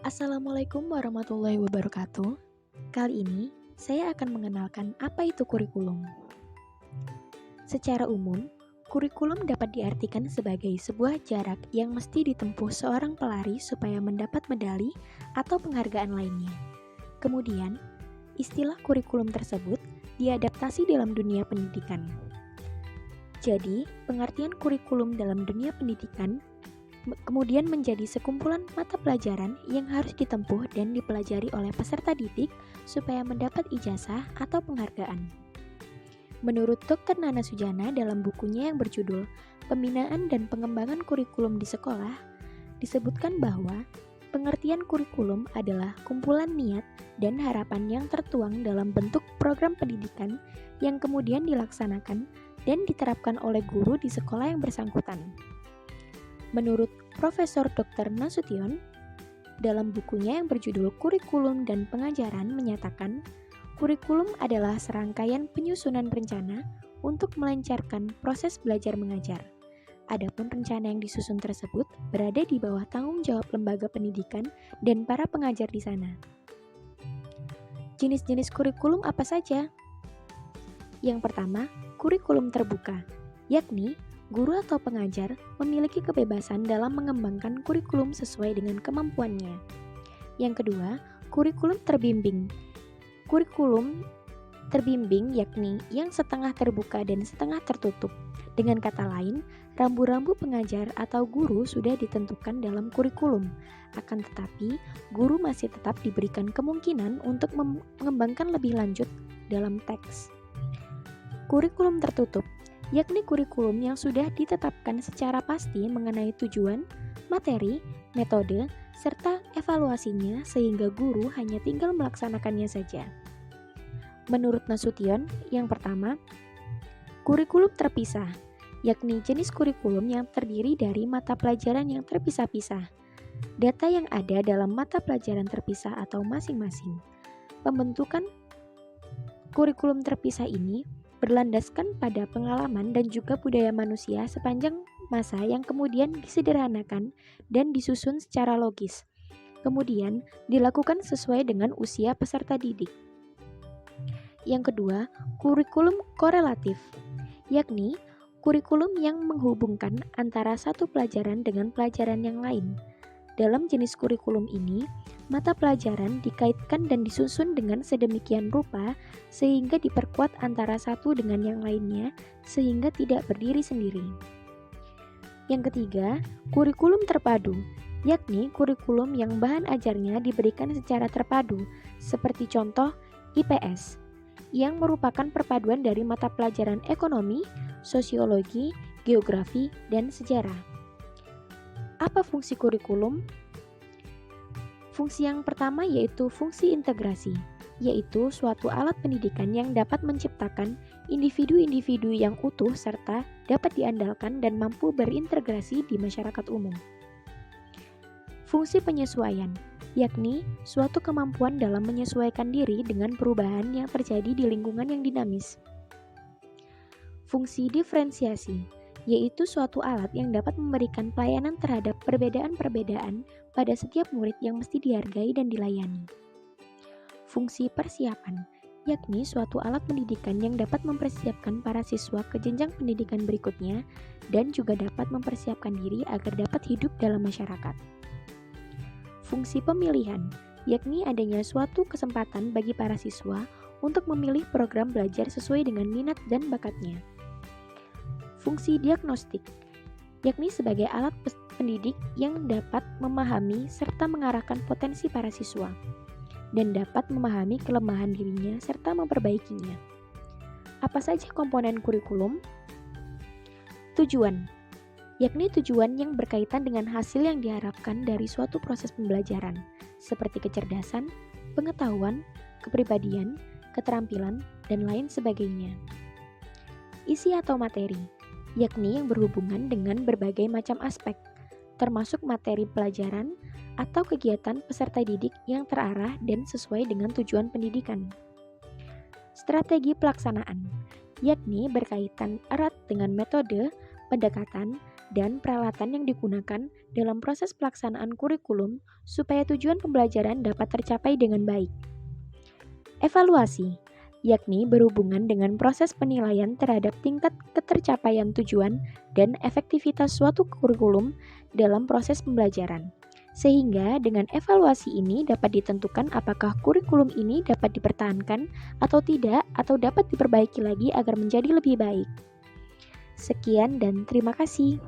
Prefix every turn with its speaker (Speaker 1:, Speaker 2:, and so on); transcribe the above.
Speaker 1: Assalamualaikum warahmatullahi wabarakatuh. Kali ini, saya akan mengenalkan apa itu kurikulum. Secara umum, kurikulum dapat diartikan sebagai sebuah jarak yang mesti ditempuh seorang pelari supaya mendapat medali atau penghargaan lainnya. Kemudian, istilah kurikulum tersebut diadaptasi dalam dunia pendidikan. Jadi, pengertian kurikulum dalam dunia pendidikan kemudian menjadi sekumpulan mata pelajaran yang harus ditempuh dan dipelajari oleh peserta didik supaya mendapat ijazah atau penghargaan. Menurut Dr. Nana Sujana dalam bukunya yang berjudul Pembinaan dan Pengembangan Kurikulum di Sekolah, disebutkan bahwa pengertian kurikulum adalah kumpulan niat dan harapan yang tertuang dalam bentuk program pendidikan yang kemudian dilaksanakan dan diterapkan oleh guru di sekolah yang bersangkutan. Menurut Profesor Dr. Nasution, dalam bukunya yang berjudul Kurikulum dan Pengajaran menyatakan, kurikulum adalah serangkaian penyusunan rencana untuk melancarkan proses belajar mengajar. Adapun rencana yang disusun tersebut berada di bawah tanggung jawab lembaga pendidikan dan para pengajar di sana. Jenis-jenis kurikulum apa saja? Yang pertama, kurikulum terbuka, yakni guru atau pengajar memiliki kebebasan dalam mengembangkan kurikulum sesuai dengan kemampuannya. Yang kedua, kurikulum terbimbing. Kurikulum terbimbing yakni yang setengah terbuka dan setengah tertutup. Dengan kata lain, rambu-rambu pengajar atau guru sudah ditentukan dalam kurikulum. Akan tetapi, guru masih tetap diberikan kemungkinan untuk mengembangkan lebih lanjut dalam teks. Kurikulum tertutup yakni kurikulum yang sudah ditetapkan secara pasti mengenai tujuan, materi, metode, serta evaluasinya sehingga guru hanya tinggal melaksanakannya saja. Menurut Nasution, yang pertama, kurikulum terpisah, yakni jenis kurikulum yang terdiri dari mata pelajaran yang terpisah-pisah. Data yang ada dalam mata pelajaran terpisah atau masing-masing. Pembentukan kurikulum terpisah ini berlandaskan pada pengalaman dan juga budaya manusia sepanjang masa yang kemudian disederhanakan dan disusun secara logis. Kemudian dilakukan sesuai dengan usia peserta didik. Yang kedua, kurikulum korelatif, yakni kurikulum yang menghubungkan antara satu pelajaran dengan pelajaran yang lain. Dalam jenis kurikulum ini, mata pelajaran dikaitkan dan disusun dengan sedemikian rupa sehingga diperkuat antara satu dengan yang lainnya sehingga tidak berdiri sendiri. Yang ketiga, kurikulum terpadu, yakni kurikulum yang bahan ajarnya diberikan secara terpadu, seperti contoh IPS, yang merupakan perpaduan dari mata pelajaran ekonomi, sosiologi, geografi, dan sejarah. Apa fungsi kurikulum? Fungsi yang pertama yaitu fungsi integrasi, yaitu suatu alat pendidikan yang dapat menciptakan individu-individu yang utuh serta dapat diandalkan dan mampu berintegrasi di masyarakat umum. Fungsi penyesuaian, yakni suatu kemampuan dalam menyesuaikan diri dengan perubahan yang terjadi di lingkungan yang dinamis. Fungsi diferensiasi, yaitu suatu alat yang dapat memberikan pelayanan terhadap perbedaan-perbedaan pada setiap murid yang mesti dihargai dan dilayani. Fungsi persiapan, yakni suatu alat pendidikan yang dapat mempersiapkan para siswa ke jenjang pendidikan berikutnya dan juga dapat mempersiapkan diri agar dapat hidup dalam masyarakat. Fungsi pemilihan, yakni adanya suatu kesempatan bagi para siswa untuk memilih program belajar sesuai dengan minat dan bakatnya. Fungsi diagnostik, yakni sebagai alat pendidik yang dapat memahami serta mengarahkan potensi para siswa dan dapat memahami kelemahan dirinya serta memperbaikinya. Apa saja komponen kurikulum? Tujuan, yakni tujuan yang berkaitan dengan hasil yang diharapkan dari suatu proses pembelajaran, seperti kecerdasan, pengetahuan, kepribadian, keterampilan, dan lain sebagainya. Isi atau materi, yakni yang berhubungan dengan berbagai macam aspek, termasuk materi pelajaran atau kegiatan peserta didik yang terarah dan sesuai dengan tujuan pendidikan. Strategi pelaksanaan, yakni berkaitan erat dengan metode, pendekatan, dan peralatan yang digunakan dalam proses pelaksanaan kurikulum supaya tujuan pembelajaran dapat tercapai dengan baik. Evaluasi, yakni berhubungan dengan proses penilaian terhadap tingkat ketercapaian tujuan dan efektivitas suatu kurikulum dalam proses pembelajaran. Sehingga dengan evaluasi ini dapat ditentukan apakah kurikulum ini dapat dipertahankan atau tidak, atau dapat diperbaiki lagi agar menjadi lebih baik. Sekian dan terima kasih.